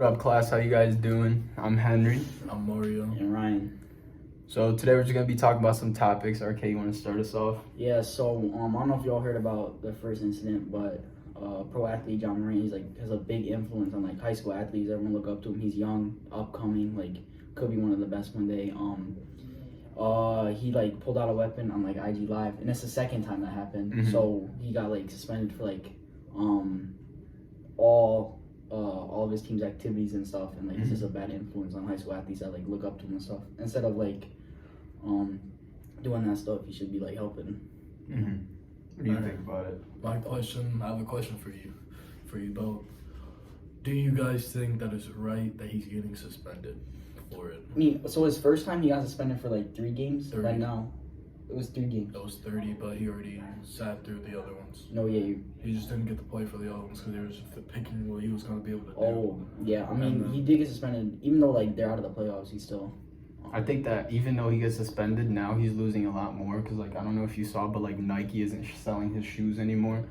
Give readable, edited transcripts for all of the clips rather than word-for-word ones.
What up, class? How you guys doing? I'm Henry. I'm Mario. And Ryan. So today we're just gonna be talking about some topics. RK, you want to start us off? Yeah, so I don't know if y'all heard about the first incident, but pro athlete John Morant, has a big influence on high school athletes. Everyone look up to him. He's young, upcoming, could be one of the best one day. He pulled out a weapon on IG Live, and it's the second time that happened. Mhm. So he got suspended for all of his team's activities and stuff, and it's just a bad influence on high school athletes that look up to him and stuff. Instead of doing that stuff, he should be helping. Mm-hmm. What do you think about it? I have a question for you both. Do you guys think that it's right that he's getting suspended for it? I mean, so his first time he got suspended for 3 games. 30. Right now, it was 3 games. It was 30, but he already sat through the other ones. No, yeah. He just didn't get to play for the other ones because they were just picking what he was going to be able to do. Oh, yeah. I mean, he did get suspended, even though they're out of the playoffs. He's still. I think that even though he gets suspended, now he's losing a lot more because I don't know if you saw, but Nike isn't selling his shoes anymore.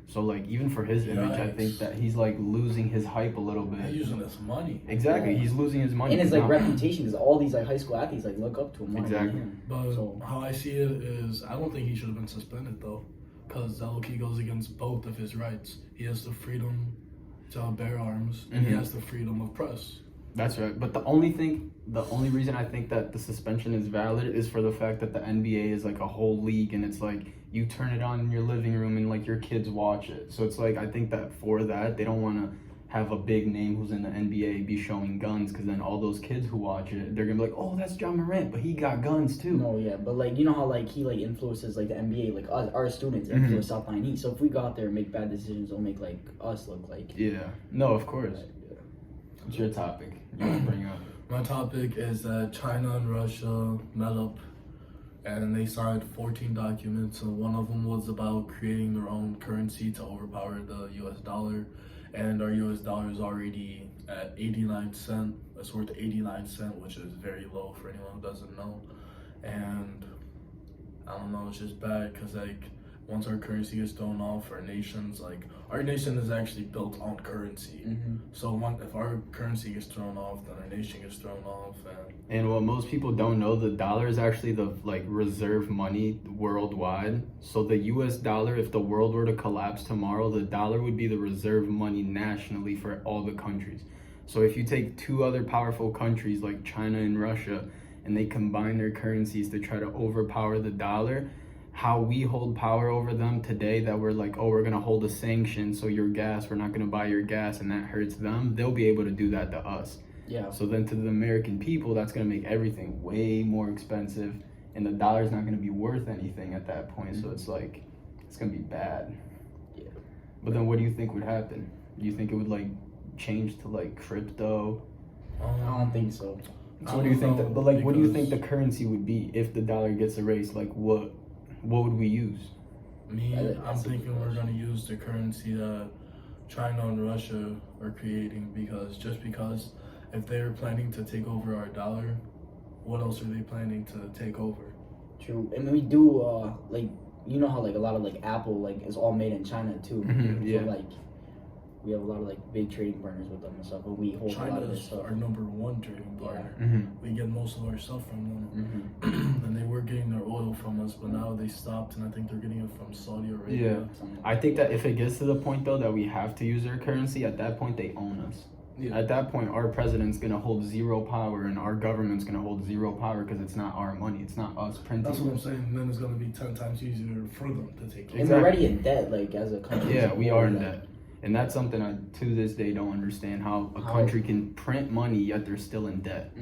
So even for his image, I think that he's losing his hype a little bit. He's using his money. Exactly, he's losing his money. And his reputation, because all these high school athletes look up to him. Exactly. But how I see it is, I don't think he should have been suspended though, because that low-key goes against both of his rights. He has the freedom to bear arms, and he has the freedom of press. That's right. But the only reason I think that the suspension is valid is for the fact that the NBA is a whole league, and it's you turn it on in your living room and your kids watch it. So it's I think that for that they don't want to have a big name who's in the NBA be showing guns, because then all those kids who watch it, they're gonna be oh, that's John Morant, but he got guns too. No, yeah, but you know how he influences the NBA, our students influence South Line East. So if we go out there and make bad decisions, it'll make us look Yeah. No, of course. What's your topic you want to bring up? My topic is that China and Russia met up and they signed 14 documents. And one of them was about creating their own currency to overpower the US dollar. And our US dollar is already at 89 cents. It's worth 89 cents, which is very low for anyone who doesn't know. And I don't know, it's just bad because once our currency gets thrown off, our nation is actually built on currency. So if our currency gets thrown off, then our nation gets thrown off. And what most people don't know, the dollar is actually the reserve money worldwide. So the US dollar, if the world were to collapse tomorrow, the dollar would be the reserve money nationally for all the countries. So if you take 2 other powerful countries like China and Russia, and they combine their currencies to try to overpower the dollar, how we hold power over them today, that we're we're going to hold a sanction, so your gas, we're not going to buy your gas, and that hurts them, they'll be able to do that to us. Yeah. So then to the American people, that's going to make everything way more expensive, and the dollar's not going to be worth anything at that point. So it's it's going to be bad. Yeah. But then what do you think would happen? Do you think it would change to crypto? I don't think so. So what do you think what do you think the currency would be if the dollar gets erased? What would we use? I'm thinking we're going to use the currency that China and Russia are creating, because if they're planning to take over our dollar, what else are they planning to take over? True. And we do you know how a lot of Apple is all made in China too. Yeah. So we have a lot of big trading partners with them and stuff, and we hold a lot of this China's stuff. our #1 trading partner. Mm-hmm. We get most of our stuff from them. And they were getting their oil from us, but now they stopped, and I think they're getting it from Saudi Arabia. Yeah. I think that if it gets to the point though that we have to use their currency, at that point they own us. Yeah. At that point, our president's gonna hold 0 power, and our government's gonna hold 0 power because it's not our money. It's not us printing. That's what I'm saying. And then it's gonna be 10 times easier for them to take. And we're already in debt, as a country. Yeah, we are in debt. And that's something I, to this day, don't understand, how a country can print money yet they're still in debt.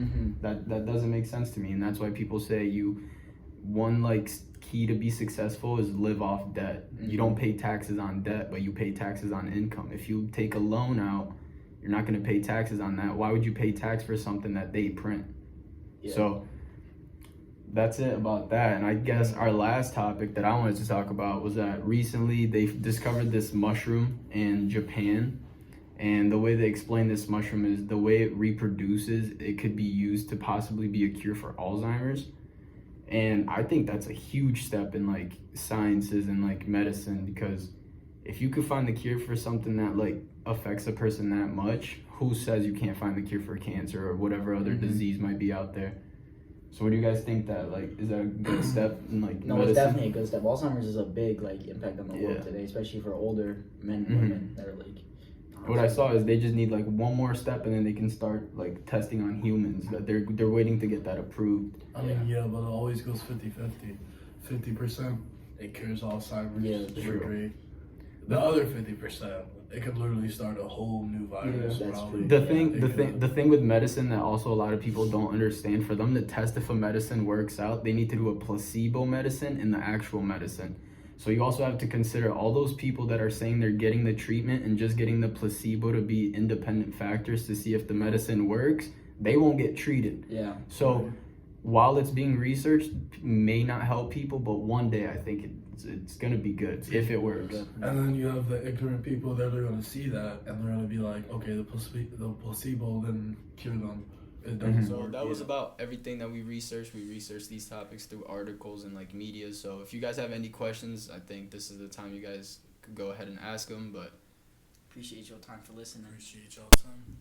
That doesn't make sense to me, and that's why people say one key to be successful is live off debt. You don't pay taxes on debt, but you pay taxes on income. If you take a loan out, you're not going to pay taxes on that. Why would you pay tax for something that they print? Yeah. So that's it about that. And I guess our last topic that I wanted to talk about was that recently they've discovered this mushroom in Japan. And the way they explain this mushroom is the way it reproduces, it could be used to possibly be a cure for Alzheimer's. And I think that's a huge step in sciences and medicine, because if you could find the cure for something that affects a person that much, who says you can't find the cure for cancer or whatever other disease might be out there? So what do you guys think that, like, is that a good step in, like, No, medicine? it's definitely a good step. Alzheimer's is a big, like, impact on the world today, especially for older men and women that are, like... What I saw is they just need, like, one more step and then they can start, like, testing on humans. That they're waiting to get that approved. I mean, yeah, but it always goes 50-50. 50%, it cures Alzheimer's. Yeah, we're great. The other 50%, it could literally start a whole new virus. Yeah, that's probably. true. The thing with medicine that also a lot of people don't understand, for them to test if a medicine works out, they need to do a placebo medicine and the actual medicine. So you also have to consider all those people that are saying they're getting the treatment and just getting the placebo to be independent factors to see if the medicine works. They won't get treated. Yeah. So while it's being researched, may not help people, but one day I think it's gonna be good if it works. And then you have the ignorant people that are gonna see that and they're gonna be like, okay, the placebo didn't cure them. It doesn't So work. that was about everything that we researched. We researched these topics through articles and like media. So if you guys have any questions, I think this is the time you guys could go ahead and ask them. But Appreciate your time for listening. Appreciate y'all time.